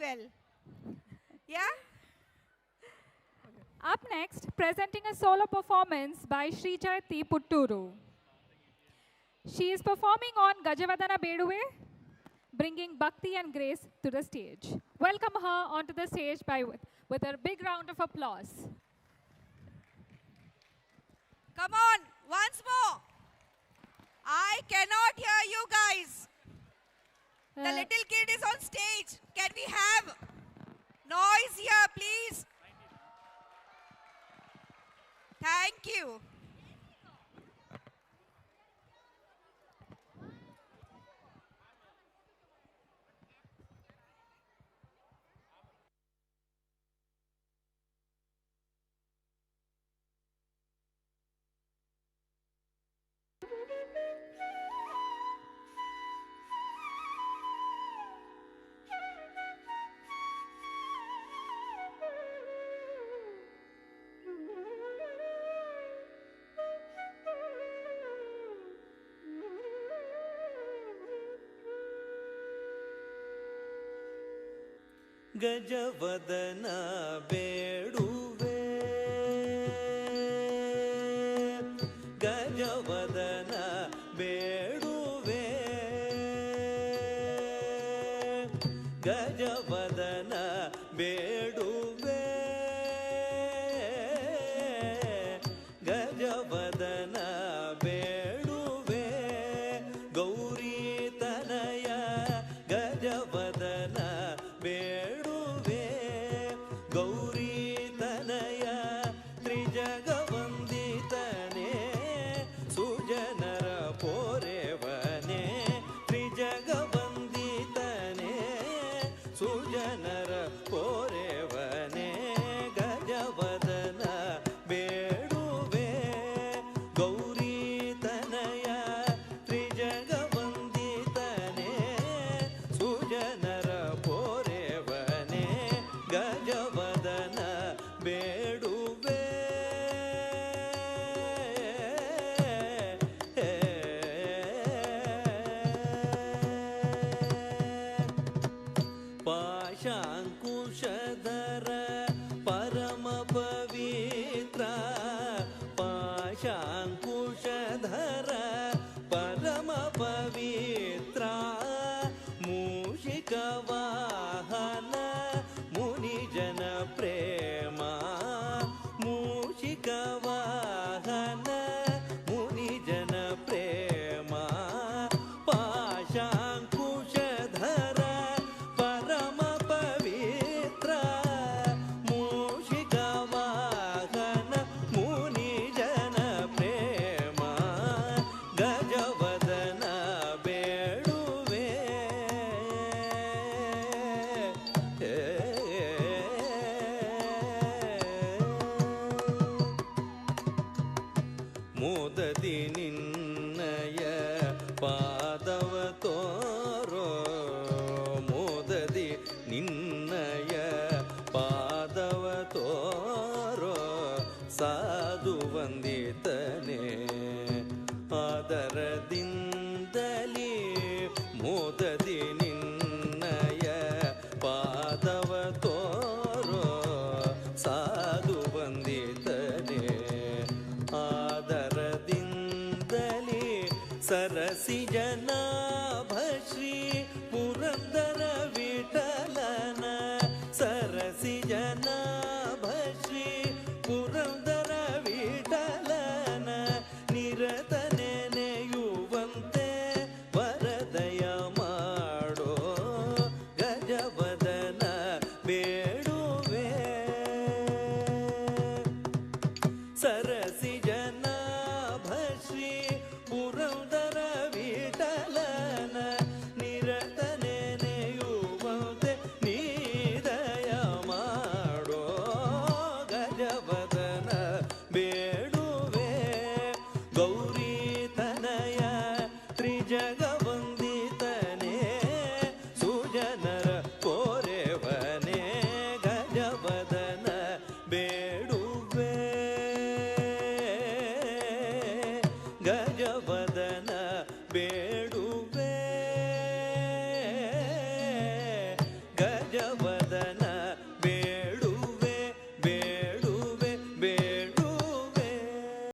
well. Yeah? Up next, presenting a solo performance by Sri Jayati Putturu. She is performing on Gajavadana Beduve, bringing bhakti and grace to the stage. Welcome her onto the stage with a big round of applause. Come on, once more. I cannot hear you guys. The little kid is on stage. Can we have noise here, please? Thank you. ಗಜವದನ ಬೇಡುವೆ ಗಜವದನ ಬೇಡುವೆ ಗಜವದನ ಬೇಡುವೆ ಗಜವದನ ಬೇಡುವೆ ಗೌರಿ ತನಯ ಗಜವದನ ಬೇಡುವೆ ಗೌರಿ ತನಯ ತ್ರಿಜಗವಂದಿತನೇ ಸುಜನರ ಪೋರೆವನೇ ತ್ರಿಜಗವಂದಿತನೇ ಸುಜನರ ಪೋರೆವನೇ ಗಜವದನ ಬೇಡುವೆ ಗೌರಿ ತನಯ ತ್ರಿಜಗವಂದಿತನೇ ಸುಜನರ ಪೋರೆವನೇ ಗಜವದನ ಬೇಡುವೆ ಪಾಶಾಂಕುಶಧರ ಪರಮ ಪವಿತ್ರ ಪಾಶಾಂಕುಶಧರ ಪರಮ ಪವಿತ್ರ ಮೂಷಿಕ ವಾಹನ ಮುನಿಜನ ಪ್ರೇಮ ಮೂಷಿಕ ವಾಹನ ಮುನಿಜನ ಪ್ರೇಮ ಪಾಶಾಂಕುಶಧರ ಪರಮ ಪವಿತ್ರ ಮೂಷಿಕ ವಾಹನ ಮುನಿಜನ ಪ್ರೇಮ ಗಜವದನ ಬೇಡುವೆ ಮೋದದಿ ನಿನ್ನಯ ಪಾದವ ತೋರೋ ಮೋದದಿ ನಿನ್ನಯ ಪಾದವ ತೋರೋ ಸಾಧು ವಂದಿತನೇ ಆದರದಿಂದಲೇ ಮೋದದಿ